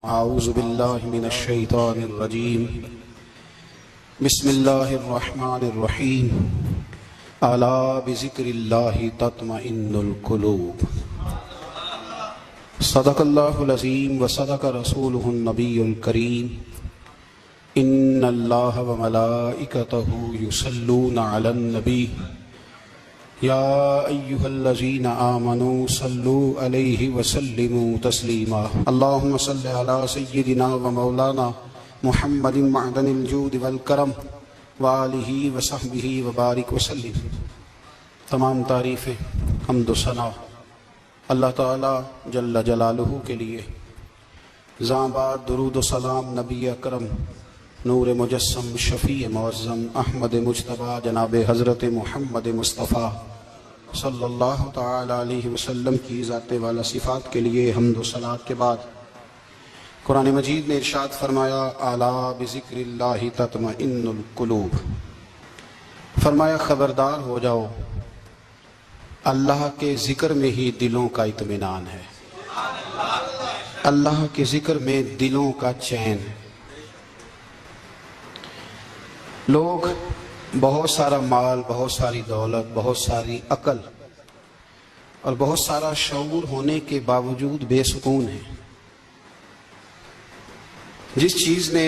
اعوذ باللہ من الشیطان الرجیم بسم اللہ الرحمن الرحیم الا بذکر اللہ تطمئن القلوب صدق اللہ العظیم وصدق رسولہ النبی الکریم ان اللہ وملائکتہ یصلون علی النبی یا ایہا الذین آمنوا صلوا علیہ وسلموا تسلیما اللہم صل علی سیدنا و مولانا محمد معدن الجود والکرم وآلہ وصحبہ وبارک وسلم۔ تمام تعریفیں حمد و ثنا اللہ تعالی جل جلالہ کے لیے، زاں بعد درود و سلام نبی اکرم نور مجسم شفیع معظم احمد مجتبیٰ جناب حضرت محمد مصطفیٰ صلی اللہ تعالی علیہ وسلم کی ذات والا صفات کے لیے حمد و صلات کے بعد قرآن مجید نے ارشاد فرمایا الا بذکر اللہ تطمئن القلوب، فرمایا خبردار ہو جاؤ، اللہ کے ذکر میں ہی دلوں کا اطمینان ہے، اللہ کے ذکر میں دلوں کا چین ہے۔ لوگ بہت سارا مال، بہت ساری دولت، بہت ساری عقل اور بہت سارا شعور ہونے کے باوجود بے سکون ہیں۔ جس چیز نے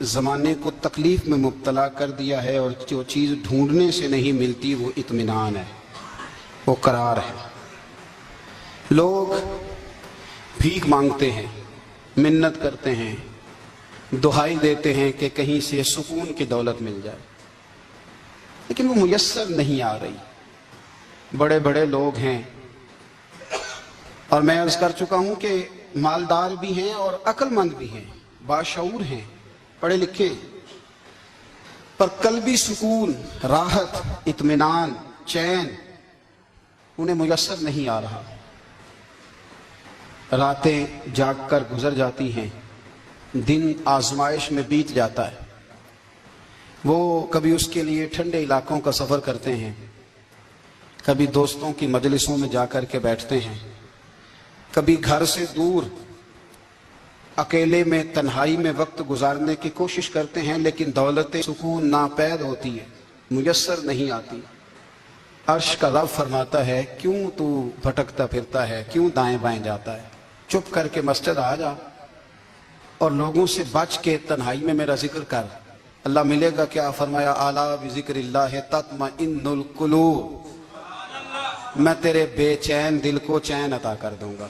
زمانے کو تکلیف میں مبتلا کر دیا ہے اور جو چیز ڈھونڈنے سے نہیں ملتی وہ اطمینان ہے، وہ قرار ہے۔ لوگ بھیک مانگتے ہیں، منت کرتے ہیں، دہائی دیتے ہیں کہ کہیں سے سکون کی دولت مل جائے، لیکن وہ میسر نہیں آ رہی۔ بڑے بڑے لوگ ہیں اور میں عرض کر چکا ہوں کہ مالدار بھی ہیں اور عقل مند بھی ہیں، باشعور ہیں، پڑھے لکھے، پر قلبی سکون، راحت، اطمینان، چین انہیں میسر نہیں آ رہا۔ راتیں جاگ کر گزر جاتی ہیں، دن آزمائش میں بیت جاتا ہے۔ وہ کبھی اس کے لیے ٹھنڈے علاقوں کا سفر کرتے ہیں، کبھی دوستوں کی مجلسوں میں جا کر کے بیٹھتے ہیں، کبھی گھر سے دور اکیلے میں تنہائی میں وقت گزارنے کی کوشش کرتے ہیں، لیکن دولت سکون ناپید ہوتی ہے، میسر نہیں آتی۔ عرش کا رب فرماتا ہے کیوں تو بھٹکتا پھرتا ہے، کیوں دائیں بائیں جاتا ہے، چپ کر کے مسجد آ جا اور لوگوں سے بچ کے تنہائی میں میرا ذکر کر۔ اللہ ملے گا کیا؟ فرمایا اعلیٰ بذکر اللہ تطمئن القلوب، میں تیرے بے چین دل کو چین عطا کر دوں گا۔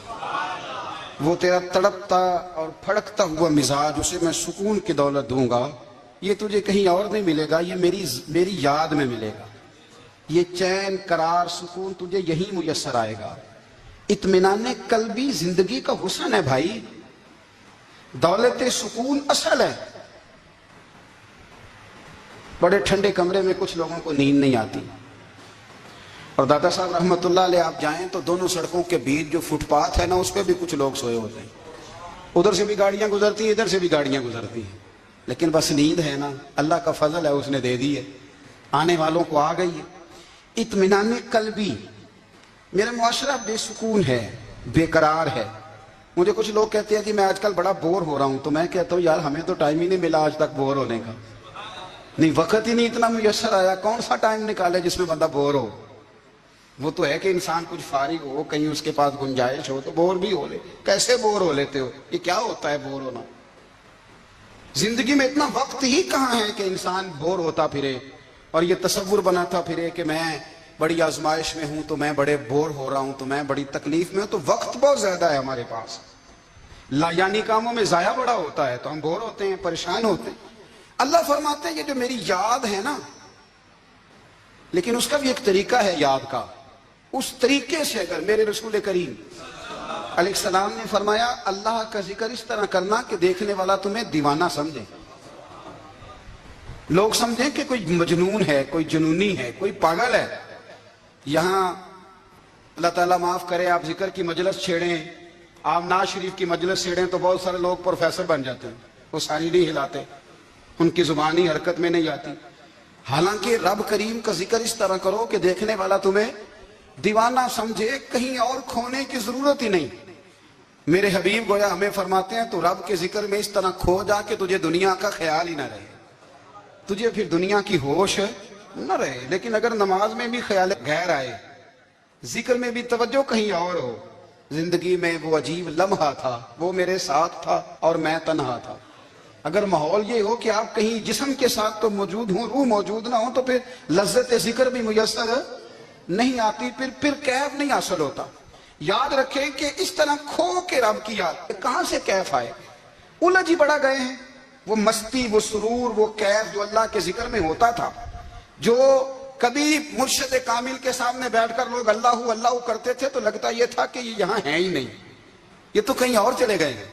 وہ تیرا تڑپتا اور پھڑکتا ہوا مزاج، اسے میں سکون کی دولت دوں گا۔ یہ تجھے کہیں اور نہیں ملے گا، یہ میری یاد میں ملے گا۔ یہ چین، قرار، سکون تجھے یہی میسر آئے گا۔ اطمینان قلبی زندگی کا حسن ہے بھائی، دولت سکون اصل ہے۔ بڑے ٹھنڈے کمرے میں کچھ لوگوں کو نیند نہیں آتی، اور دادا صاحب رحمۃ اللہ علیہ آپ جائیں تو دونوں سڑکوں کے بیچ جو فٹ پاتھ ہے نا، اس پہ بھی کچھ لوگ سوئے ہوتے ہیں۔ ادھر سے بھی گاڑیاں گزرتی ہیں، ادھر سے بھی گاڑیاں گزرتی ہیں، لیکن بس نیند ہے نا، اللہ کا فضل ہے، اس نے دے دی ہے، آنے والوں کو آ گئی ہے۔ اطمینان قلبی، میرا معاشرہ بے سکون ہے، بے قرار ہے۔ مجھے کچھ لوگ کہتے ہیں کہ میں آج کل بڑا بور ہو رہا ہوں، تو میں کہتا ہوں یار ہمیں تو ٹائم ہی نہیں ملا آج تک بور ہونے کا، نہیں وقت ہی نہیں اتنا میسر آیا۔ کون سا ٹائم نکالے جس میں بندہ بور ہو؟ وہ تو ہے کہ انسان کچھ فارغ ہو، کہیں اس کے پاس گنجائش ہو تو بور بھی ہو لے۔ کیسے بور ہو لیتے ہو؟ یہ کیا ہوتا ہے بور ہونا؟ زندگی میں اتنا وقت ہی کہاں ہے کہ انسان بور ہوتا پھرے اور یہ تصور بناتا پھرے کہ میں بڑی آزمائش میں ہوں، تو میں بڑے بور ہو رہا ہوں، تو میں بڑی تکلیف میں ہوں۔ تو وقت بہت زیادہ ہے ہمارے پاس، یعنی کاموں میں ضائع بڑا ہوتا ہے، تو ہم بور ہوتے ہیں، پریشان ہوتے ہیں۔ اللہ فرماتے ہیں یہ جو میری یاد ہے نا، لیکن اس کا بھی ایک طریقہ ہے یاد کا، اس طریقے سے اگر میرے رسول کریم علیہ السلام نے فرمایا اللہ کا ذکر اس طرح کرنا کہ دیکھنے والا تمہیں دیوانہ سمجھے، لوگ سمجھیں کہ کوئی مجنون ہے، کوئی جنونی ہے، کوئی پاگل ہے۔ یہاں اللہ تعالیٰ معاف کرے، آپ ذکر کی مجلس چھیڑیں، آپ ناز شریف کی مجلس چھیڑیں تو بہت سارے لوگ پروفیسر بن جاتے ہیں، وہ ساری نہیں ہلاتے، ان کی زبانی حرکت میں نہیں آتی۔ حالانکہ رب کریم کا ذکر اس طرح کرو کہ دیکھنے والا تمہیں دیوانہ سمجھے، کہیں اور کھونے کی ضرورت ہی نہیں۔ میرے حبیب گویا ہمیں فرماتے ہیں تو رب کے ذکر میں اس طرح کھو جا کہ تجھے دنیا کا خیال ہی نہ رہے، تجھے پھر دنیا کی ہوش نہ رہے۔ لیکن اگر نماز میں بھی خیال غیر آئے، ذکر میں بھی توجہ کہیں اور ہو، زندگی میں وہ عجیب لمحہ تھا، وہ میرے ساتھ تھا اور میں تنہا تھا، اگر ماحول یہ ہو کہ آپ کہیں جسم کے ساتھ تو موجود ہوں، روح موجود نہ ہو، تو پھر لذت ذکر بھی میسر نہیں آتی، پھر کیف نہیں حاصل ہوتا۔ یاد رکھیں کہ اس طرح کھو کے رب کی یاد کہاں سے کیف آئے؟ الجھ ہی بڑا گئے ہیں۔ وہ مستی، وہ سرور، وہ کیف جو اللہ کے ذکر میں ہوتا تھا، جو کبھی مرشد کامل کے سامنے بیٹھ کر لوگ اللہ اللہ کرتے تھے تو لگتا یہ تھا کہ یہ یہاں ہے ہی نہیں، یہ تو کہیں اور چلے گئے ہیں،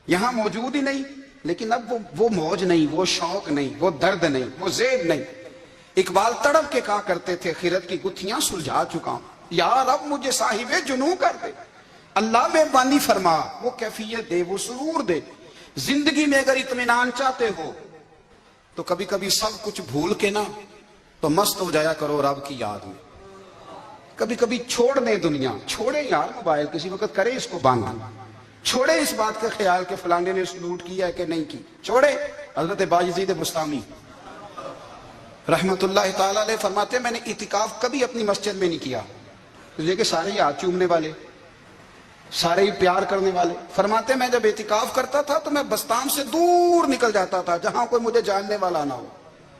یہاں موجود ہی نہیں۔ لیکن اب وہ موج نہیں، وہ شوق نہیں، وہ درد نہیں، وہ زیب نہیں۔ اقبال تڑپ کے کہا کرتے تھے خیرت کی گتھیاں سلجھا چکا ہوں، یا رب مجھے صاحب جنوں کر دے، اللہ مہربانی فرما، وہ کیفیت دے، وہ سرور دے۔ زندگی میں اگر اطمینان چاہتے ہو تو کبھی کبھی سب کچھ بھول کے نا تو مست ہو جایا کرو رب کی یاد میں۔ کبھی کبھی چھوڑ دیں دنیا، چھوڑے یار موبائل، کسی وقت کرے اس کو بند، چھوڑے اس بات کا خیال کہ فلانے نے سلوٹ کیا ہے کہ نہیں کی، چھوڑے۔ حضرت باجزید بستامی رحمت اللہ تعالیٰ علیہ فرماتے ہیں میں نے اعتکاف کبھی اپنی مسجد میں نہیں کیا، یہ کہ سارے ہی ہاتھ چومنے والے، سارے ہی پیار کرنے والے۔ فرماتے ہیں میں جب اعتکاف کرتا تھا تو میں بستان سے دور نکل جاتا تھا جہاں کوئی مجھے جاننے والا نہ ہو۔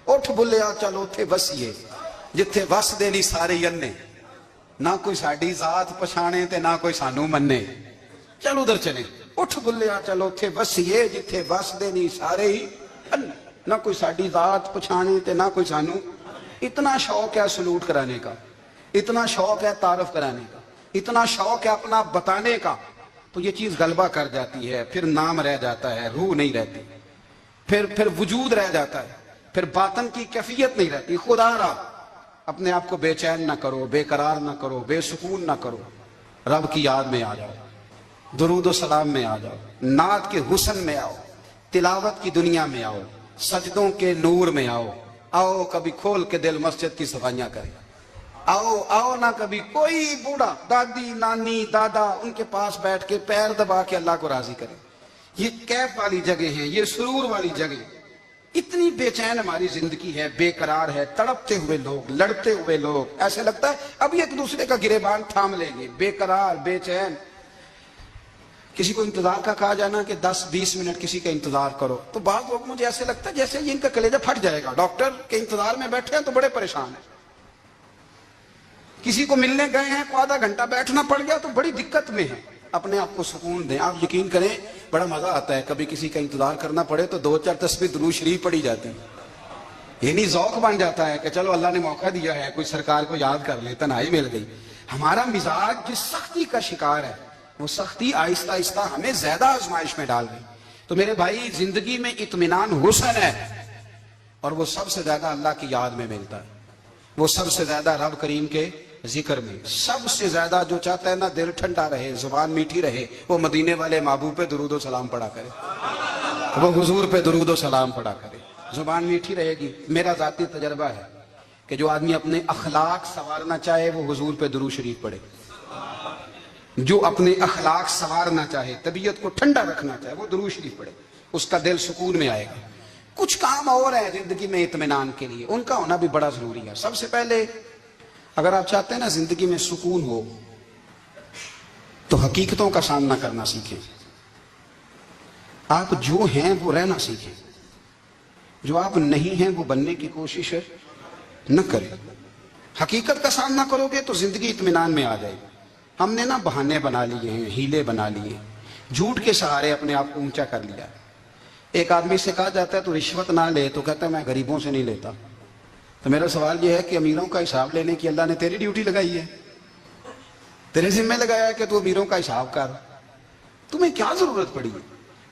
اٹھ بلیا چلو تھے وسیے جتھے وس دے نہیں سارے ینے، نہ کوئی ساڈی ذات پچھانے تے نہ کوئی سانو منے، چلو ادھر چلے۔ اٹھ بلیا چلو تھے وسیے جتھے وس دے نہیں سارے ہی انے، نہ کوئی ساڈی ذات پچھانے تے نہ کوئی سانو۔ اتنا شوق ہے سلوٹ کرانے کا، اتنا شوق ہے تعارف کرانے کا، اتنا شوق ہے اپنا بتانے کا، تو یہ چیز غلبہ کر جاتی ہے، پھر نام رہ جاتا ہے، روح نہیں رہتی، پھر وجود رہ جاتا ہے، پھر باطن کی کیفیت نہیں رہتی۔ خدا را اپنے آپ کو بے چین نہ کرو، بے قرار نہ کرو، بے سکون نہ کرو، رب کی یاد میں آ جاؤ، درود و سلام میں آ جاؤ، نعت کے حسن میں آؤ، تلاوت کی دنیا میں آؤ، سجدوں کے نور میں آؤ۔ آؤ کبھی کھول کے دل مسجد کی صفائیاں کریں، آؤ نہ کبھی کوئی بوڑھا، دادی، نانی، دادا ان کے پاس بیٹھ کے پیر دبا کے اللہ کو راضی کریں۔ یہ کیف والی جگہ ہیں، یہ سرور والی جگہ۔ اتنی بے چین ہماری زندگی ہے، بے قرار ہے، تڑپتے ہوئے لوگ، لڑتے ہوئے لوگ، ایسے لگتا ہے اب ایک دوسرے کا گریبان تھام لیں گے، بے قرار، بے چین۔ کسی کو انتظار کا کہا جانا کہ 10-20 منٹ کسی کا انتظار کرو تو بعض لوگ مجھے ایسے لگتا ہے جیسے یہ ان کا کلیجہ پھٹ جائے گا، ڈاکٹر کے انتظار میں بیٹھے ہیں تو بڑے پریشان ہیں۔ کسی کو ملنے گئے ہیں کو آدھا گھنٹہ بیٹھنا پڑ گیا تو بڑی دقت میں ہے۔ اپنے آپ کو سکون دیں۔ آپ یقین کریں بڑا مزہ آتا ہے، کبھی کسی کا انتظار کرنا پڑے تو 2-4 تسبیح درود شریف پڑھی جاتی ہے، یعنی ذوق بن جاتا ہے کہ چلو اللہ نے موقع دیا ہے، کوئی سرکار کو یاد کر لے، تنہائی مل گئی۔ ہمارا مزاج جس سختی کا شکار ہے، وہ سختی آہستہ آہستہ ہمیں زیادہ آزمائش میں ڈال گئی۔ تو میرے بھائی زندگی میں اطمینان حسن ہے، اور وہ سب سے زیادہ اللہ کی یاد میں ملتا ہے، وہ سب سے زیادہ رب کریم کے ذکر میں۔ سب سے زیادہ جو چاہتا ہے نا دل ٹھنڈا رہے، زبان میٹھی رہے، وہ مدینے والے محبوب پہ درود و سلام پڑھا کرے، وہ حضور پہ درود و سلام پڑھا کرے، زبان میٹھی رہے گی۔ میرا ذاتی تجربہ ہے کہ جو آدمی اپنے اخلاق سنوارنا چاہے وہ حضور پہ درود شریف پڑھے، جو اپنے اخلاق سنوارنا چاہے، طبیعت کو ٹھنڈا رکھنا چاہے، وہ درود شریف پڑھے، اس کا دل سکون میں آئے گا۔ کچھ کام اور ہیں زندگی میں اطمینان کے لیے، ان کا ہونا بھی بڑا ضروری ہے۔ سب سے پہلے اگر آپ چاہتے ہیں نا زندگی میں سکون ہو تو حقیقتوں کا سامنا کرنا سیکھیں۔ آپ جو ہیں وہ رہنا سیکھیں، جو آپ نہیں ہیں وہ بننے کی کوشش نہ کریں۔ حقیقت کا سامنا کرو گے تو زندگی اطمینان میں آ جائے گی۔ ہم نے نا بہانے بنا لیے ہیں، ہیلے بنا لیے، جھوٹ کے سہارے اپنے آپ کو اونچا کر لیا۔ ایک آدمی سے کہا جاتا ہے تو رشوت نہ لے، تو کہتا ہے میں غریبوں سے نہیں لیتا۔ تو میرا سوال یہ ہے کہ امیروں کا حساب لینے کی اللہ نے تیری ڈیوٹی لگائی ہے، تیرے ذمہ لگایا ہے کہ تو امیروں کا حساب کر، تمہیں کیا ضرورت پڑی ہے؟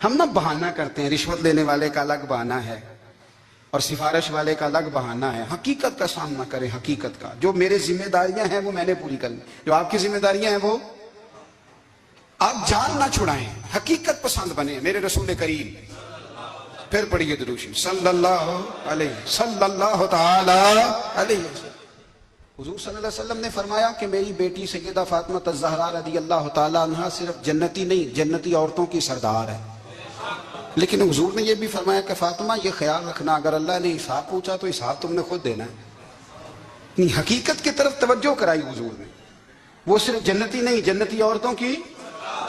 ہم نا بہانہ کرتے ہیں، رشوت لینے والے کا الگ بہانہ ہے اور سفارش والے کا الگ بہانہ ہے۔ حقیقت کا سامنا کریں، حقیقت کا۔ جو میرے ذمہ داریاں ہیں وہ میں نے پوری کرنی، جو آپ کی ذمہ داریاں ہیں وہ آپ جان نہ چھڑائیں، حقیقت پسند بنے۔ میرے رسول کریم، پھر پڑھیے درود شریف، صلی اللہ علیہ تعالی علیہ وسلم۔ حضور صلی اللہ علیہ وسلم نے فرمایا کہ میری بیٹی سیدہ فاطمہ الزہرا رضی اللہ تعالیٰ عنہا صرف جنتی نہیں، جنتی عورتوں کی سردار ہے۔ لیکن حضور نے یہ بھی فرمایا کہ فاطمہ یہ خیال رکھنا اگر اللہ نے حساب پوچھا تو حساب تم نے خود دینا ہے۔ حقیقت کی طرف توجہ کرائی حضور نے، وہ صرف جنتی نہیں، جنتی عورتوں کی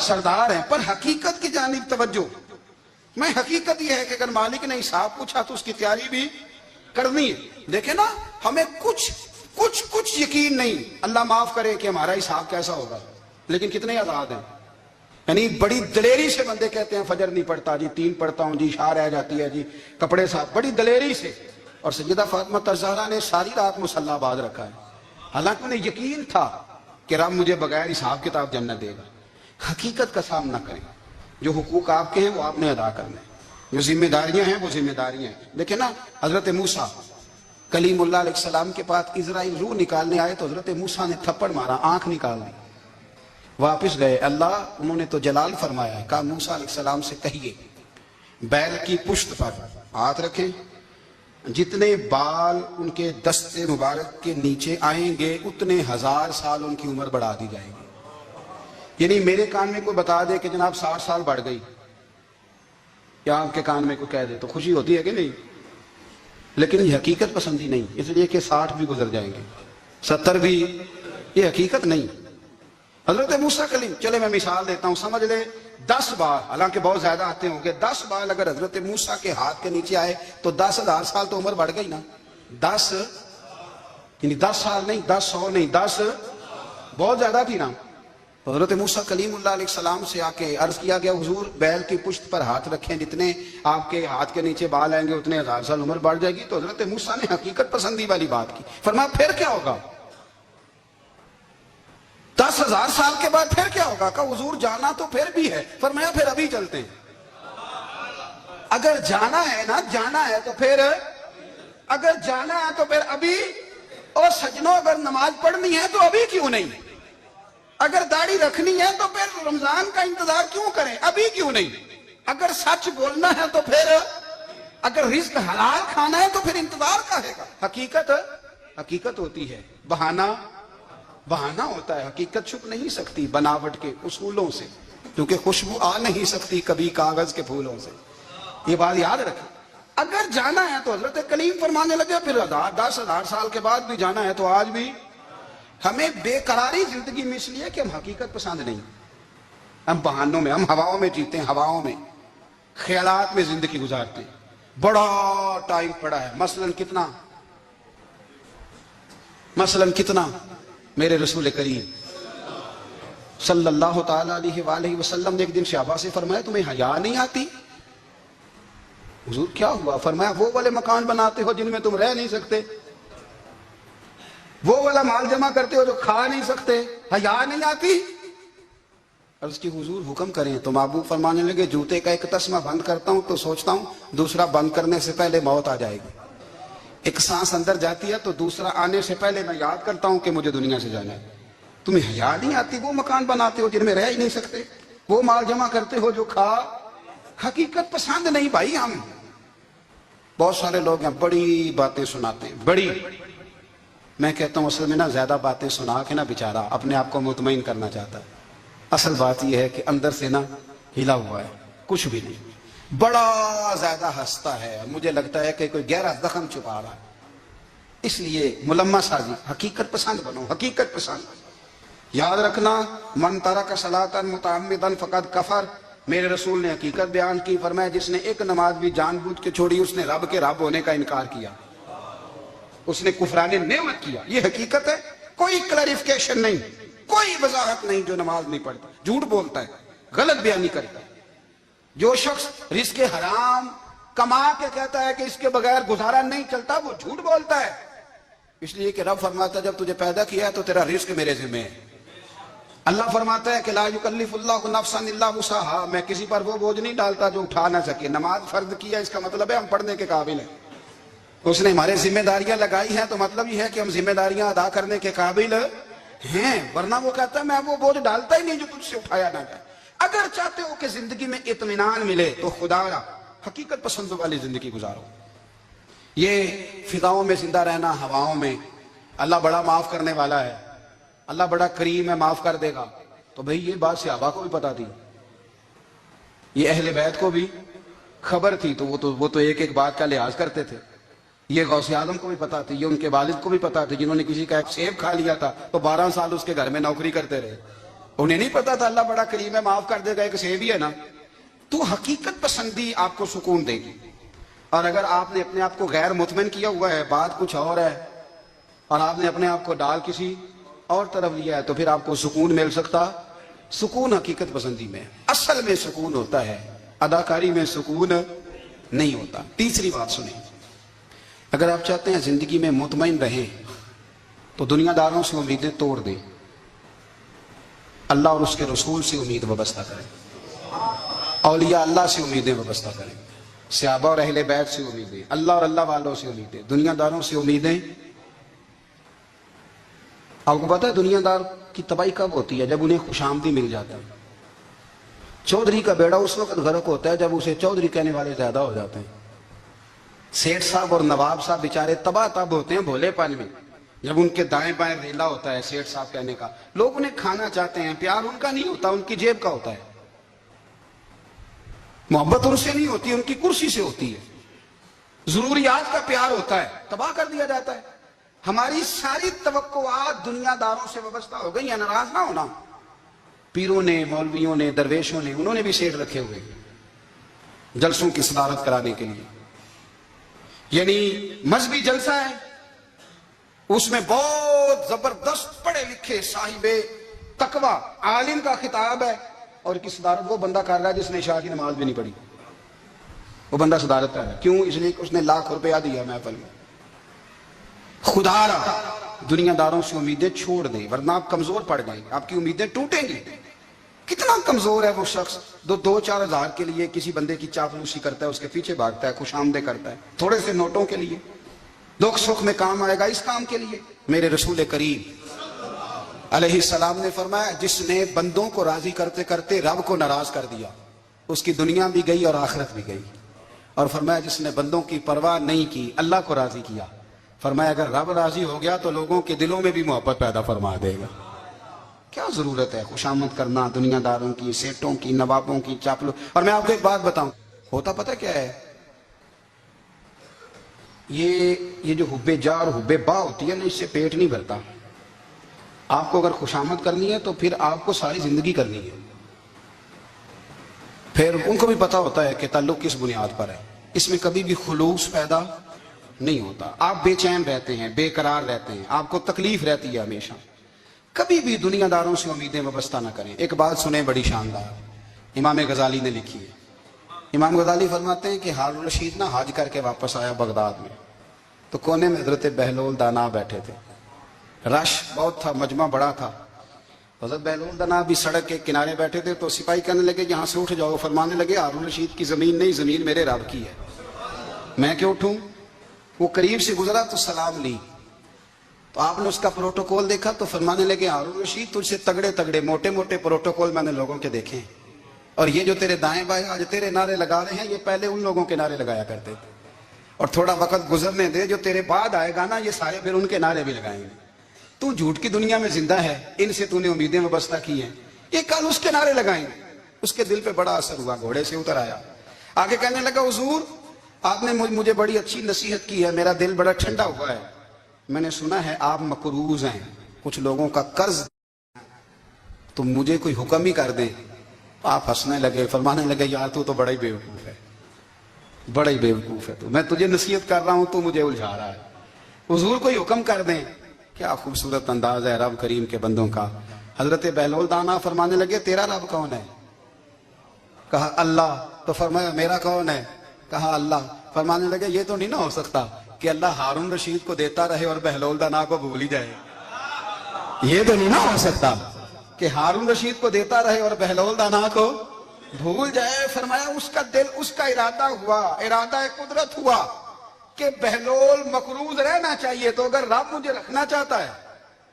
سردار ہیں، پر حقیقت کی جانب توجہ۔ میں حقیقت یہ ہے کہ اگر مالک نے حساب پوچھا تو اس کی تیاری بھی کرنی ہے۔ دیکھیں نا، ہمیں کچھ یقین نہیں، اللہ معاف کرے کہ ہمارا حساب کیسا ہوگا، لیکن کتنے آزاد ہیں۔ یعنی بڑی دلیری سے بندے کہتے ہیں فجر نہیں پڑھتا جی، 3 پڑھتا ہوں جی، شاہ رہ جاتی ہے جی، کپڑے صاف، بڑی دلیری سے۔ اور سیدہ فاطمہ الزہرا نے ساری رات مصلی آباد رکھا ہے، حالانکہ انہیں یقین تھا کہ رب مجھے بغیر حساب کتاب جنت دے گا۔ حقیقت کا سامنا کریں، جو حقوق آپ کے ہیں وہ آپ نے ادا کرنے، جو ذمہ داریاں ہیں وہ ذمہ داریاں ہیں۔ دیکھیں نا، حضرت موسیٰ کلیم اللہ علیہ السلام کے پاس اسرائیل روح نکالنے آئے تو حضرت موسیٰ نے تھپڑ مارا، آنکھ نکال دی، واپس گئے۔ اللہ انہوں نے تو جلال فرمایا ہے، کہا موسیٰ علیہ السلام سے کہیے بیل کی پشت پر ہاتھ رکھیں، جتنے بال ان کے دست مبارک کے نیچے آئیں گے اتنے 1000 سال ان کی عمر بڑھا دی جائے گی۔ یعنی میرے کان میں کوئی بتا دے کہ جناب 60 سال بڑھ گئی، یا آپ کے کان میں کوئی کہہ دے تو خوشی ہوتی ہے کہ نہیں؟ لیکن یہ حقیقت پسندی نہیں، اس لیے کہ 60 بھی گزر جائیں گے، 70 بھی، یہ حقیقت نہیں۔ حضرت موسیٰ کلیم، چلے میں مثال دیتا ہوں، سمجھ لے 10 بال، حالانکہ بہت زیادہ آتے ہوں گے، 10 بال اگر حضرت موسیٰ کے ہاتھ کے نیچے آئے تو 10,000 سال تو عمر بڑھ گئی نا۔ 10 یعنی 10 سال نہیں، 10 100 نہیں، 10 بہت زیادہ تھی نا۔ حضرت موسیٰ کلیم اللہ علیہ السلام سے آ کے عرض کیا گیا حضور بیل کی پشت پر ہاتھ رکھیں، جتنے آپ کے ہاتھ کے نیچے بال آئیں گے اتنے 1000 سال عمر بڑھ جائے گی۔ تو حضرت موسیٰ نے حقیقت پسندی والی بات کی، فرمایا پھر کیا ہوگا؟ 10,000 سال کے بعد پھر کیا ہوگا؟ کہا حضور جانا تو پھر بھی ہے، فرمایا پھر ابھی چلتے ہیں۔ اگر جانا ہے نا، جانا ہے تو پھر، اگر جانا ہے تو پھر ابھی۔ اور سجنوں اگر نماز پڑھنی ہے تو ابھی کیوں نہیں؟ اگر داڑھی رکھنی ہے تو پھر رمضان کا انتظار کیوں کریں، ابھی کیوں نہیں؟ اگر سچ بولنا ہے تو پھر، اگر رزق حلال کھانا ہے تو پھر انتظار کا ہے گا۔ حقیقت ہوتی ہے، بہانہ ہوتا ہے، حقیقت چھپ نہیں سکتی بناوٹ کے اصولوں سے، کیونکہ خوشبو آ نہیں سکتی کبھی کاغذ کے پھولوں سے، یہ بات یاد رکھیں۔ اگر جانا ہے تو حضرت کلیم فرمانے لگے پھر 10,000 سال کے بعد بھی جانا ہے تو آج بھی۔ ہمیں بے قراری زندگی میں اس لیے کہ ہم حقیقت پسند نہیں، ہم بہانوں میں، ہم ہواؤں میں جیتے ہیں، ہواؤں میں، خیالات میں زندگی گزارتے ہیں۔ بڑا ٹائم پڑا ہے، مثلاً کتنا میرے رسول کریم صلی اللہ تعالیٰ علیہ وآلہ وسلم نے ایک دن صحابہ سے فرمایا تمہیں حیا نہیں آتی؟ حضور کیا ہوا؟ فرمایا وہ والے مکان بناتے ہو جن میں تم رہ نہیں سکتے، وہ والا مال جمع کرتے ہو جو کھا نہیں سکتے، حیا نہیں آتی؟ عرض کی حضور حکم کریں تو محبوب فرمانے لگے جوتے کا ایک تسمہ بند کرتا ہوں تو سوچتا ہوں دوسرا بند کرنے سے پہلے موت آ جائے گی، ایک سانس اندر جاتی ہے تو دوسرا آنے سے پہلے میں یاد کرتا ہوں کہ مجھے دنیا سے جانا ہے۔ تمہیں حیا نہیں آتی؟ وہ مکان بناتے ہو جن میں رہ ہی نہیں سکتے، وہ مال جمع کرتے ہو جو کھا۔ حقیقت پسند نہیں بھائی ہم۔ بہت سارے لوگ ہیں بڑی باتیں سناتے ہیں، بڑی، میں کہتا ہوں اصل میں نا زیادہ باتیں سنا کے نا بیچارہ اپنے آپ کو مطمئن کرنا چاہتا ہے، اصل بات یہ ہے کہ اندر سے نا ہلا ہوا ہے، کچھ بھی نہیں، بڑا زیادہ ہنستا ہے، مجھے لگتا ہے کہ کوئی گہرا زخم چھپا رہا ہے۔ اس لیے ملمہ سازی، حقیقت پسند بنو، حقیقت پسند۔ یاد رکھنا من ترک صلاۃ متعمدا فقد کفر، میرے رسول نے حقیقت بیان کی، فرمایا جس نے ایک نماز بھی جان بوجھ کے چھوڑی اس نے رب کے رب ہونے کا انکار کیا، اس نے کفران نعمت کیا۔ یہ حقیقت ہے، کوئی کلیریفیکیشن نہیں، کوئی وضاحت نہیں۔ جو نماز نہیں پڑھتا جھوٹ بولتا ہے، غلط بیانی کرتا ہے۔ جو شخص رزق حرام کما کے کہتا ہے کہ اس کے بغیر گزارا نہیں چلتا، وہ جھوٹ بولتا ہے، اس لیے کہ رب فرماتا ہے جب تجھے پیدا کیا ہے تو تیرا رزق میرے ذمہ ہے۔ اللہ فرماتا ہے کہ لا یکلف اللہ نفسا الا وسعها، میں کسی پر وہ بوجھ نہیں ڈالتا جو اٹھا نہ سکے۔ نماز فرض کیا اس کا مطلب ہے ہم پڑھنے کے قابل ہیں، اس نے ہمارے ذمہ داریاں لگائی ہیں تو مطلب یہ ہے کہ ہم ذمہ داریاں ادا کرنے کے قابل ہیں، ورنہ وہ کہتا ہے میں وہ بوجھ ڈالتا ہی نہیں جو تجھ سے اٹھایا نہ جائے۔ اگر چاہتے ہو کہ زندگی میں اطمینان ملے تو خدا را حقیقت پسند والی زندگی گزارو۔ یہ فضاؤں میں زندہ رہنا، ہواؤں میں، اللہ بڑا معاف کرنے والا ہے، اللہ بڑا کریم ہے، معاف کر دے گا. تو بھئی یہ بات صحابہ کو بھی پتا تھی، یہ اہل بیت کو بھی خبر تھی، تو وہ تو ایک ایک بات کا لحاظ کرتے تھے. یہ غوث اعظم کو بھی پتا تھی، یہ ان کے والد کو بھی پتا تھی، جنہوں نے کسی کا ایک سیب کھا لیا تھا تو 12 سال اس کے گھر میں نوکری کرتے رہے. انہیں نہیں پتا تھا اللہ بڑا کریم ہے، معاف کر دے گا، ایک سیب ہی ہے نا. تو حقیقت پسندی آپ کو سکون دے گی. اور اگر آپ نے اپنے آپ کو غیر مطمئن کیا ہوا ہے، بات کچھ اور ہے، اور آپ نے اپنے آپ کو ڈال کسی اور طرف لیا ہے، تو پھر آپ کو سکون مل سکتا. سکون حقیقت پسندی میں، اصل میں سکون ہوتا ہے، اداکاری میں سکون نہیں ہوتا. تیسری بات سنیں، اگر آپ چاہتے ہیں زندگی میں مطمئن رہیں تو دنیا داروں سے امیدیں توڑ دیں، اللہ اور اس کے رسول سے امید وابستہ کریں، اولیاء اللہ سے امیدیں وابستہ کریں، صحابہ اور اہل بیت سے امیدیں، اللہ اور اللہ والوں سے امیدیں، دنیا داروں سے امیدیں. آپ کو پتا ہے دنیا دار کی تباہی کب ہوتی ہے؟ جب انہیں خوش آمدی مل جاتا ہے. چودھری کا بیڑا اس وقت غرق ہوتا ہے جب اسے چودھری کہنے والے زیادہ ہو جاتے ہیں. سیٹھ صاحب اور نواب صاحب بیچارے تباہ تب ہوتے ہیں بھولے پن میں، جب ان کے دائیں بائیں ریلا ہوتا ہے سیٹھ صاحب کہنے کا. لوگ انہیں کھانا چاہتے ہیں، پیار ان کا نہیں ہوتا، ان کی جیب کا ہوتا ہے. محبت ان سے نہیں ہوتی، ان کی کرسی سے ہوتی ہے. ضروریات کا پیار ہوتا ہے، تباہ کر دیا جاتا ہے. ہماری ساری توقعات دنیا داروں سے وابستہ ہو گئی ہیں. ناراض نہ ہونا، پیروں نے، مولویوں نے، درویشوں نے، انہوں نے بھی سیٹ رکھے ہوئے جلسوں کی صدارت کرانے کے لیے. یعنی مذہبی جلسہ ہے، اس میں بہت زبردست پڑھے لکھے صاحب تقوی عالم کا خطاب ہے، اور کی صدارت وہ بندہ کر رہا ہے جس نے عشاء کی نماز بھی نہیں پڑھی. وہ بندہ صدارت کر رہا ہے، کیوں؟ اس لیے کہ اس نے لاکھ روپیہ دیا محفل میں. خدا را دنیا داروں سے امیدیں چھوڑ دیں، ورنہ آپ کمزور پڑ جائیں گے، آپ کی امیدیں ٹوٹیں گی. کتنا کمزور ہے وہ شخص دو چار ہزار کے لیے کسی بندے کی چاپلوسی کرتا ہے، اس کے پیچھے بھاگتا ہے، خوش آمدیں کرتا ہے تھوڑے سے نوٹوں کے لیے. دکھ سکھ میں کام آئے گا اس کام کے لیے. میرے رسول کریم علیہ السلام نے فرمایا، جس نے بندوں کو راضی کرتے کرتے رب کو ناراض کر دیا، اس کی دنیا بھی گئی اور آخرت بھی گئی. اور فرمایا جس نے بندوں کی پرواہ نہیں کی، اللہ کو راضی کیا، فرمایا اگر رب راضی ہو گیا تو لوگوں کے دلوں میں بھی محبت پیدا فرما دے گا. کیا ضرورت ہے خوشامد کرنا دنیا داروں کی، سیٹوں کی، نوابوں کی، چاپلو. اور میں آپ کو ایک بات بتاؤں، ہوتا پتہ کیا ہے؟ یہ جو حب جا اور حب با ہوتی ہے نا، اس سے پیٹ نہیں بھرتا. آپ کو اگر خوشامد کرنی ہے تو پھر آپ کو ساری زندگی کرنی ہے. پھر ان کو بھی پتا ہوتا ہے کہ تعلق کس بنیاد پر ہے، اس میں کبھی بھی خلوص پیدا نہیں ہوتا. آپ بے چین رہتے ہیں، بے قرار رہتے ہیں، آپ کو تکلیف رہتی ہے ہمیشہ. کبھی بھی دنیا داروں سے امیدیں وابستہ نہ کریں. ایک بات سنیں بڑی شاندار، امام غزالی نے لکھی ہے. امام غزالی فرماتے ہیں کہ ہارون رشید نا حج کر کے واپس آیا بغداد میں، تو کونے میں حضرت بہلول دانا بیٹھے تھے. رش بہت تھا، مجمع بڑا تھا. حضرت بہلول دانا بھی سڑک کے کنارے بیٹھے تھے. تو سپاہی کہنے لگے یہاں سے اٹھ جاؤ. فرمانے لگے ہارون رشید کی زمین نہیں، زمین میرے رب کی ہے، میں کیوں اٹھوں؟ وہ قریب سے گزرا تو سلام لی. تو آپ نے اس کا پروٹوکول دیکھا تو فرمانے لگے ہارون رشید تجھ سے تگڑے تگڑے موٹے موٹے پروٹوکول میں نے لوگوں کے دیکھے ہیں، اور یہ جو تیرے دائیں بائیں آج تیرے نعرے لگا رہے ہیں، یہ پہلے ان لوگوں کے نعرے لگایا کرتے تھے. اور تھوڑا وقت گزرنے دے، جو تیرے بعد آئے گا نا، یہ سارے پھر ان کے نعرے بھی لگائیں گے. تو جھوٹ کی دنیا میں زندہ ہے، ان سے تو نے امیدیں وابستہ کی ہیں، یہ کل اس کے نعرے لگائیں گے. اس کے دل پہ بڑا اثر ہوا، گھوڑے سے اتر آیا، آگے کہنے لگا حضور آپ نے مجھے بڑی اچھی نصیحت کی ہے، میرا دل بڑا ٹھنڈا ہوا ہے. میں نے سنا ہے آپ مقروض ہیں، کچھ لوگوں کا قرض، تو مجھے کوئی حکم ہی کر دیں. آپ ہنسنے لگے، فرمانے لگے یار تو بڑا ہی بیوقوف ہے، بڑا ہی بیوقوف ہے تو میں تجھے نصیحت کر رہا ہوں تو مجھے الجھا رہا ہے. حضور کوئی حکم کر دیں. کیا خوبصورت انداز ہے رب کریم کے بندوں کا. حضرت بہلول دانا فرمانے لگے تیرا رب کون ہے؟ کہا اللہ. تو فرمایا میرا کون ہے؟ کہا اللہ. فرمانے لگے یہ تو نہیں نہ ہو سکتا کہ اللہ ہارون رشید کو دیتا رہے اور بہلول دانا کو بھول ہی جائے. یہ تو نہیں نہ ہو سکتا کہ ہارون رشید کو دیتا رہے اور بہلول دانا کو بھول جائے. فرمایا اس کا دل، اس کا ارادہ ہوا، ارادہ قدرت ہوا کہ بہلول مقروض رہنا چاہیے. تو اگر رب مجھے رکھنا چاہتا ہے،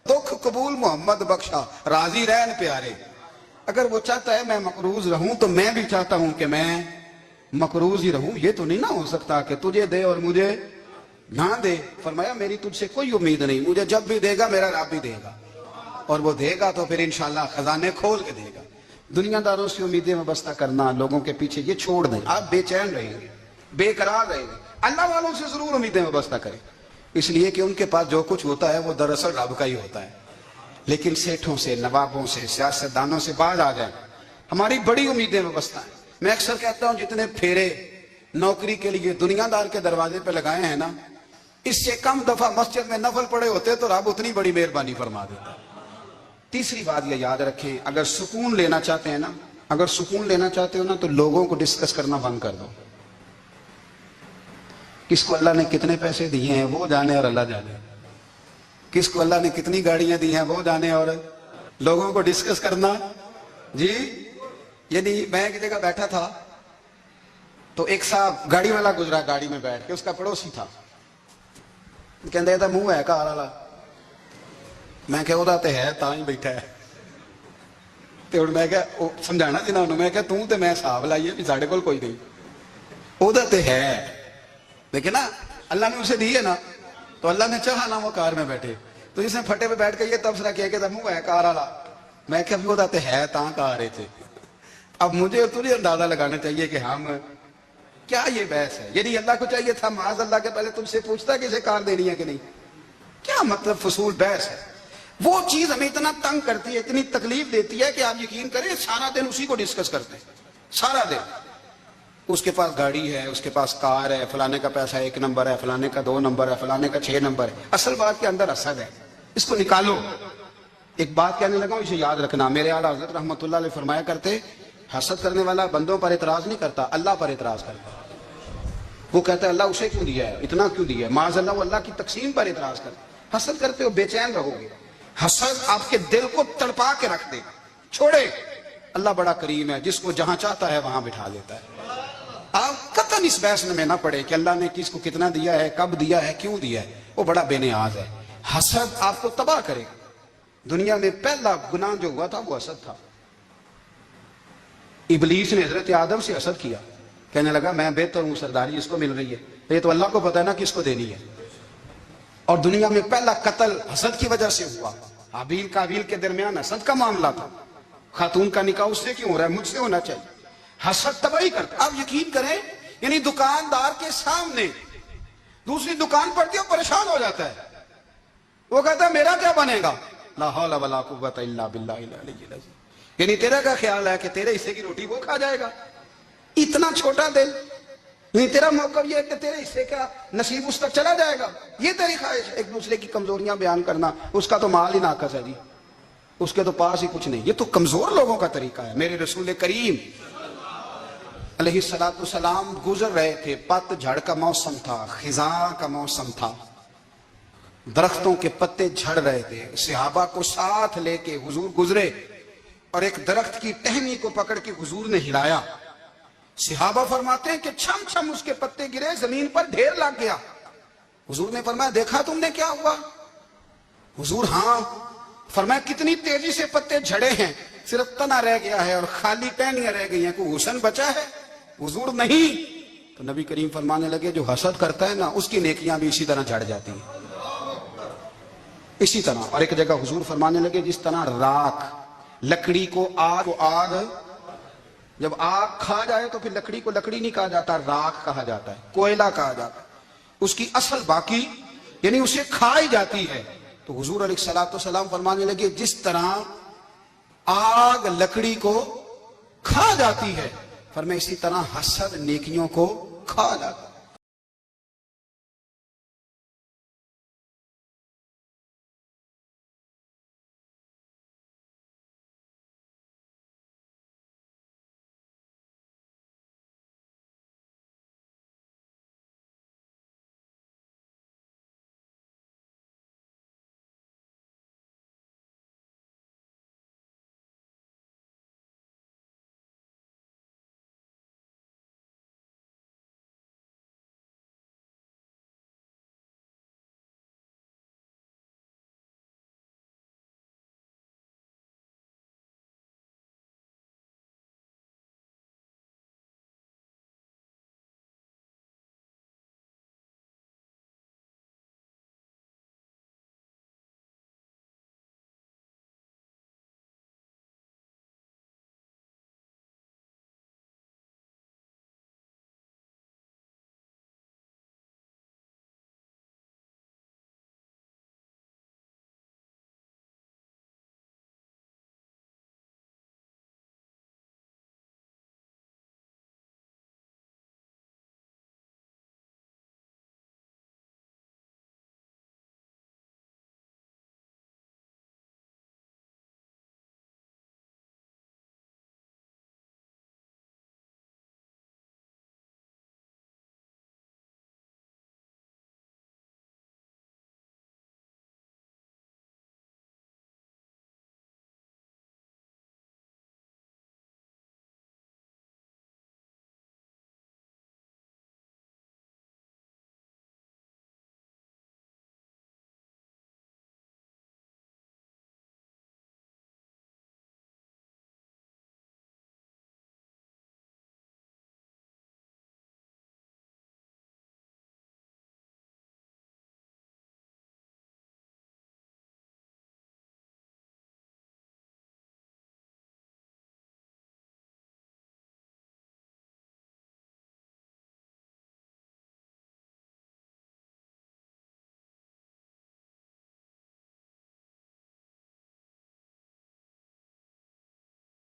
دکھ قبول محمد بخشا راضی رہن پیارے، اگر وہ چاہتا ہے میں مقروض رہوں تو میں بھی چاہتا ہوں کہ میں مقروض ہی رہوں. یہ تو نہیں نہ ہو سکتا کہ تجھے دے اور مجھے نہ دے، فرمایا میری تجھ سے کوئی امید نہیں، مجھے جب بھی دے گا میرا رب بھی دے گا، اور وہ دے گا تو پھر انشاءاللہ خزانے کھول کے دے گا۔ دنیا داروں سے امیدیں وابستہ کرنا، لوگوں کے پیچھے، یہ چھوڑ دیں، آپ بے چین رہیں گے، بے قرار رہیں گے۔ اللہ والوں سے ضرور امیدیں وابستہ کریں، اس لیے کہ ان کے پاس جو کچھ ہوتا ہے وہ دراصل رب کا ہی ہوتا ہے۔ لیکن سیٹھوں سے، نوابوں سے، سیاستدانوں سے باز آ جائیں، ہماری بڑی امیدیں وابستہ ہیں۔ میں اکثر کہتا ہوں جتنے پھیرے نوکری کے لیے دنیا دار کے دروازے پہ لگائے ہیں نا، اس سے کم دفعہ مسجد میں نفل پڑے ہوتے تو رب اتنی بڑی مہربانی فرما دیتا۔ تیسری بات یہ یاد رکھیں، اگر سکون لینا چاہتے ہیں نا، اگر سکون لینا چاہتے ہو نا تو لوگوں کو ڈسکس کرنا بند کر دو۔ کس کو اللہ نے کتنے پیسے دیے ہیں وہ جانے اور اللہ جانے، کس کو اللہ نے کتنی گاڑیاں دی ہیں وہ جانے، اور لوگوں کو ڈسکس کرنا جی۔ یعنی میں ایک جگہ بیٹھا تھا تو ایک صاحب گاڑی والا گزرا، گاڑی میں بیٹھ کے، اس کا پڑوسی تھا، کہندے تھا منہ ہے کار والا، میں کہ وہ تے ہے تا ہی بیٹھا ہے، تو میں کہ سمجھانا جی انہوں، میں کہ توں تے میں حساب لائیے بھی ساڈے کول کوئی نہیں، وہ تے ہے، لیکن نا اللہ نے اسے دی ہے نا، تو اللہ نے چاہا نا وہ کار میں بیٹھے، تو جس نے پھٹے پہ بیٹھ کے یہ تبصرہ کیا کہ منہ ہے کار والا، میں کہ وہ تے ہے تا کار رہے تھے۔ اب مجھے تجھے اندازہ لگانا چاہیے کہ ہم کیا یہ بحث ہے، یعنی اللہ کو چاہیے تھا معاذ اللہ کے پہلے تم سے پوچھتا کہ اسے کار دینی ہے کہ نہیں، کیا مطلب فضول بحث ہے۔ وہ چیز ہمیں اتنا تنگ کرتی ہے، اتنی تکلیف دیتی ہے کہ آپ یقین کریں سارا دن اسی کو ڈسکس کرتے ہیں، سارا دن۔ اس کے پاس گاڑی ہے، اس کے پاس کار ہے، فلانے کا پیسہ 1 نمبر ہے، فلانے کا 2 نمبر ہے، فلانے کا 6 نمبر ہے۔ اصل بات کے اندر حسد ہے، اس کو نکالو۔ ایک بات کہنے لگا ہوں، اسے یاد رکھنا، میرے اعلیٰ حضرت رحمۃ اللہ علیہ فرمایا کرتے، حسد کرنے والا بندوں پر اعتراض نہیں کرتا، اللہ پر اعتراض کرتا۔ وہ کہتا ہے اللہ اسے کیوں دیا ہے، اتنا کیوں دیا ہے، معاذ اللہ وہ اللہ کی تقسیم پر اعتراض کرتا۔ حسد کرتے ہو بے چین رہو گے، حسد آپ کے دل کو تڑپا کے رکھ دے گا۔ چھوڑے، اللہ بڑا کریم ہے، جس کو جہاں چاہتا ہے وہاں بٹھا دیتا ہے۔ آپ قطعاً اس بحث میں نہ پڑے کہ اللہ نے کس کو کتنا دیا ہے، کب دیا ہے، کیوں دیا ہے، وہ بڑا بے نیاز ہے۔ حسد آپ کو تباہ کرے گا۔ دنیا میں پہلا گناہ جو ہوا تھا وہ حسد تھا۔ ابلیس نے حضرت آدم سے حسد کیا، کہنے لگا میں بہتر ہوں، سرداری اس کو مل رہی ہے، یہ تو اللہ کو پتہ ہے نا کس کو دینی ہے۔ اور دنیا میں پہلا قتل حسد کی وجہ سے ہوا، حابیل قابیل کے درمیان حسد کا معاملہ تھا۔ خاتون کا نکاح اس سے کیوں ہو رہا ہے، مجھ سے ہونا چاہیے۔ حسد تباہی کرتا۔ آپ یقین کریں، یعنی دکاندار کے سامنے دوسری دکان پڑتی ہے، پریشان ہو جاتا ہے، وہ کہتا ہے میرا کیا بنے گا، لا حول ولا قوت الا باللہ العلی العظیم۔ یعنی تیرا کا خیال ہے کہ تیرے حصے کی روٹی وہ کھا جائے گا، اتنا چھوٹا دل، نہیں تیرا موقع یہ ہے کہ تیرے حصے کا نصیب اس تک چلا جائے گا، یہ تیری خواہش ہے۔ ایک دوسرے کی کمزوریاں بیان کرنا، اس کا تو مال ہی ناقص ہے جی، اس کے تو پاس ہی کچھ نہیں، یہ تو کمزور لوگوں کا طریقہ ہے۔ میرے رسول کریم علیہ السلام گزر رہے تھے، پت جھڑ کا موسم تھا، خزاں کا موسم تھا، درختوں کے پتے جھڑ رہے تھے، صحابہ کو ساتھ لے کے حضور گزرے، اور ایک درخت کی ٹہنی کو پکڑ کے حضور نے ہلایا۔ صحابہ فرماتے ہیں کہ چھم چھم اس کے پتے گرے، زمین پر ڈھیر لگ گیا۔ حضور نے فرمایا دیکھا تم نے کیا ہوا؟ حضور ہاں۔ فرمایا کتنی تیزی سے پتے جھڑے ہیں، صرف تنا رہ گیا ہے اور خالی ٹہنیاں رہ گئی ہیں، کوئی حسن بچا ہے؟ حضور نہیں۔ تو نبی کریم فرمانے لگے جو حسد کرتا ہے نا اس کی نیکیاں بھی اسی طرح جھڑ جاتی ہیں، اسی طرح۔ اور ایک جگہ حضور فرمانے لگے جس طرح راکھ لکڑی کو آگ جب آگ کھا جائے تو پھر لکڑی کو لکڑی نہیں کہا جاتا، راکھ کہا جاتا ہے، کوئلہ کہا جاتا ہے، اس کی اصل باقی یعنی اسے کھائی جاتی ہے۔ تو حضور علیہ السلام فرمانے لگے جس طرح آگ لکڑی کو کھا جاتی ہے، فرمایا اسی طرح حسد نیکیوں کو کھا جاتا ہے۔